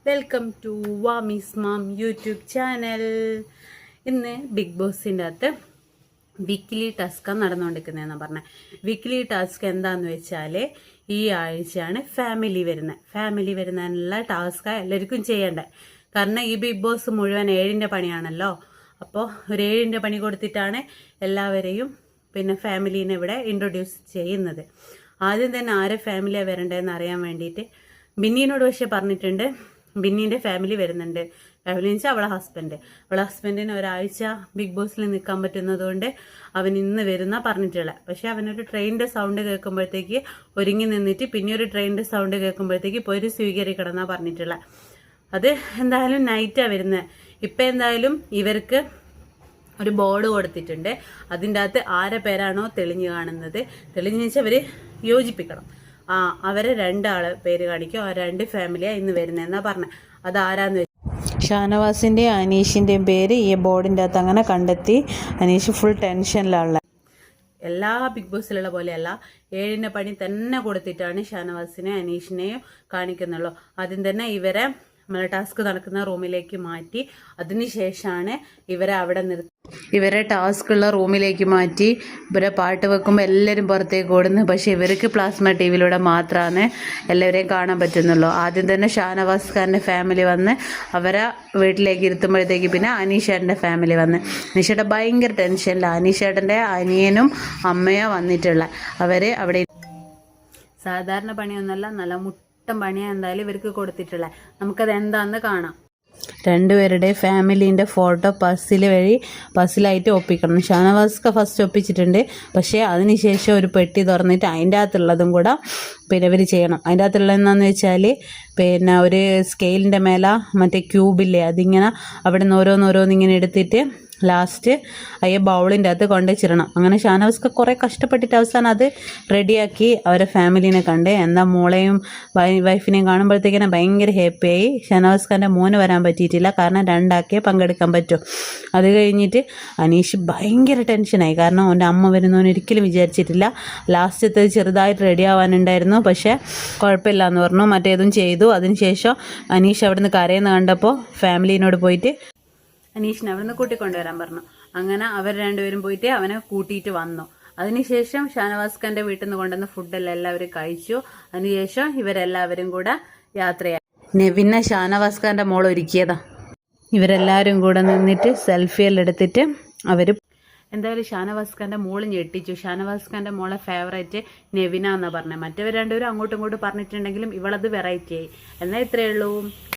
Welcome to വാമീസ് ma'am YouTube channel. ഇന്ന് big ബോസിൻ്റെ അകത്ത് വീക്ക്ലി ടാസ്ക് നടന്നുകൊണ്ടിരിക്കുന്നതെന്നാണ് പറഞ്ഞത്. വീക്ക്ലി ടാസ്ക് എന്താണെന്ന് വെച്ചാൽ ഈ ആഴ്ചയാണ് ഫാമിലി വരുന്നതിനുള്ള ടാസ്ക് എല്ലാവർക്കും ചെയ്യേണ്ടത്. കാരണം ഈ ബിഗ് ബോസ് മുഴുവൻ 7ന്റെ പണിയാണല്ലോ. അപ്പോൾ ഒരു 7ന്റെ പണി കൊടുത്തിട്ടാണ് എല്ലാവരെയും പിന്നെ ഫാമിലീനെ ഇവിടെ ഇൻട്രൊഡ്യൂസ് ചെയ്യുന്നത്. ആദ്യം തന്നെ ആരെ ഫാമിലിയാണ് വരേണ്ടതെന്ന് അറിയാൻ വേണ്ടിയിട്ട് ബിന്നീനോട് പക്ഷേ പറഞ്ഞിട്ടുണ്ട്. ബിന്നീൻ്റെ ഫാമിലി വരുന്നുണ്ട്. ഫാമിലി എന്ന് വെച്ചാൽ അവളെ ഹസ്ബൻഡിന് ഒരാഴ്ച ബിഗ് ബോസിൽ നിൽക്കാൻ പറ്റുന്നതുകൊണ്ട് അവൻ ഇന്ന് വരുന്ന പറഞ്ഞിട്ടുള്ളത്. പക്ഷെ അവനൊരു ട്രെയിനിൻ്റെ സൗണ്ട് കേൾക്കുമ്പോഴത്തേക്ക് ഒരുങ്ങി നിന്നിട്ട് പിന്നെ ഒരു ട്രെയിനിൻ്റെ സൗണ്ട് കേൾക്കുമ്പോഴത്തേക്ക് പോയി സ്വീകരിക്കണം എന്നാണ് പറഞ്ഞിട്ടുള്ളത്. അത് എന്തായാലും നൈറ്റാണ് വരുന്നത്. ഇപ്പം എന്തായാലും ഇവർക്ക് ഒരു ബോർഡ് കൊടുത്തിട്ടുണ്ട്. അതിൻ്റെ അകത്ത് ആരെ പേരാണോ തെളിഞ്ഞു കാണുന്നത്, തെളിഞ്ഞു വെച്ചാൽ അവർ യോജിപ്പിക്കണം. അവരെ 2 ആള് പേര് കാണിക്കും. ആ 2 ഫാമിലിയാണ് ഇന്ന് വരുന്നതെന്നാ പറഞ്ഞത്. അത് ആരാന്ന് വെച്ചാൽ ഷാനവാസിൻ്റെയും അനീഷിൻ്റെയും പേര് ഈ ബോർഡിൻ്റെ അകത്ത് അങ്ങനെ കണ്ടെത്തി. അനീഷ് ഫുൾ ടെൻഷനിലുള്ള എല്ലാ ബിഗ് ബോസിലുള്ള പോലെയല്ല, 7ന്റെ പണി തന്നെ കൊടുത്തിട്ടാണ് ഷാനവാസിനെയും അനീഷിനെയും കാണിക്കുന്നുള്ളൂ. ആദ്യം തന്നെ ഇവരെ ടാസ്ക് നടക്കുന്ന റൂമിലേക്ക് മാറ്റി, അതിനുശേഷമാണ് ഇവരെ അവിടെ ഇവരെ ടാസ്ക് ഉള്ള റൂമിലേക്ക് മാറ്റി ഇവരെ പാട്ട് വെക്കുമ്പോൾ എല്ലാവരും പുറത്തേക്ക് ഓടുന്നു. പക്ഷേ ഇവർക്ക് പ്ലാസ്മ ടിവിയിലൂടെ മാത്രമാണ് എല്ലാവരെയും കാണാൻ പറ്റുന്നുള്ളൂ. ആദ്യം തന്നെ ഷാനവാസ് ഖാൻ്റെ ഫാമിലി വന്ന് അവരെ വീട്ടിലേക്ക് ഇരുത്തുമ്പോഴത്തേക്ക് പിന്നെ അനീഷേട്ടൻ്റെ ഫാമിലി വന്ന്. അനീഷേട്ടൻ ഭയങ്കര ടെൻഷനില്ല. അനീഷേട്ടൻ്റെ അനിയനും അമ്മയോ വന്നിട്ടുള്ള അവർ അവിടെ സാധാരണ പണിയൊന്നുമല്ല, നല്ല പണിയാണ് എന്തായാലും ഇവർക്ക് കൊടുത്തിട്ടുള്ളത്. നമുക്കത് എന്താണെന്ന് കാണാം. 2 പേരുടെ ഫാമിലീൻ്റെ ഫോട്ടോ പസിലായിട്ട് ഒപ്പിക്കണം. ഷാനവാസ്ക ഫസ്റ്റ് ഒപ്പിച്ചിട്ടുണ്ട്. പക്ഷേ അതിനുശേഷം ഒരു പെട്ടി തുറന്നിട്ട് അതിൻ്റെ അകത്തുള്ളതും കൂടെ പിന്നെ ഇവർ ചെയ്യണം. അതിൻ്റെ അകത്തുള്ളതെന്നാന്ന് വെച്ചാൽ പിന്നെ ഒരു സ്കെയിലിൻ്റെ മേലെ മറ്റേ ക്യൂബില്ലേ, അതിങ്ങനെ അവിടെ നിന്ന് ഓരോന്നിങ്ങനെ എടുത്തിട്ട് ലാസ്റ്റ് അയ്യ ബൗളിൻ്റെ അകത്ത് കൊണ്ടുവച്ചിടണം. അങ്ങനെ ഷാനവാസ്ക കുറേ കഷ്ടപ്പെട്ടിട്ട് അവസാനം അത് റെഡിയാക്കി അവരെ ഫാമിലീനെ കണ്ട്. എന്താ മോളെയും വൈഫിനെയും കാണുമ്പോഴത്തേക്കിനെ ഭയങ്കര ഹാപ്പിയായി. ഷാനവാസ്ഖാൻ്റെ മോന് വരാൻ പറ്റിയിട്ടില്ല, കാരണം 2 ആക്കേ പങ്കെടുക്കാൻ പറ്റും. അത് കഴിഞ്ഞിട്ട് അനീഷ് ഭയങ്കര ടെൻഷനായി, കാരണം അവൻ്റെ അമ്മ വരുന്നവന് ഒരിക്കലും വിചാരിച്ചിട്ടില്ല. ലാസ്റ്റത്തെ ചെറുതായിട്ട് റെഡി ആവാനുണ്ടായിരുന്നു, പക്ഷേ കുഴപ്പമില്ല എന്ന് പറഞ്ഞു, മറ്റേതും ചെയ്തു. അതിനുശേഷം അനീഷ് അവിടെ നിന്ന് കരയുന്ന കണ്ടപ്പോൾ ഫാമിലീനോട് പോയിട്ട് അനീഷിനെ അവിടെ നിന്ന് കൂട്ടിക്കൊണ്ടുവരാൻ പറഞ്ഞു. അങ്ങനെ അവർ 2 പേരും പോയിട്ട് അവനെ കൂട്ടിയിട്ട് വന്നു. അതിനുശേഷം ഷാനവാസ് ഖാൻ്റെ വീട്ടിൽ നിന്ന് കൊണ്ടുവന്ന ഫുഡെല്ലാം എല്ലാവരും കഴിച്ചു. അതിനുശേഷം ഇവരെല്ലാവരും കൂടെ യാത്രയായി. നെവിനെ ഷാനവാസ് ഖാൻ്റെ മോൾ ഒരുക്കിയതാ. ഇവരെല്ലാവരും കൂടെ നിന്നിട്ട് സെൽഫിയെല്ലാം എടുത്തിട്ട് അവർ എന്തായാലും ഷാനവാസ് ഖാൻ്റെ മോള് ഞെട്ടിച്ചു. ഷാനവാസ് ഖാൻ്റെ മോളെ ഫേവറേറ്റ് നെവിന എന്നാണ് പറഞ്ഞത്. മറ്റവർ 2 പേരും അങ്ങോട്ടും ഇങ്ങോട്ടും പറഞ്ഞിട്ടുണ്ടെങ്കിലും ഇവളത് വെറൈറ്റി ആയി. എന്നാൽ ഇത്രയേ ഉള്ളൂ.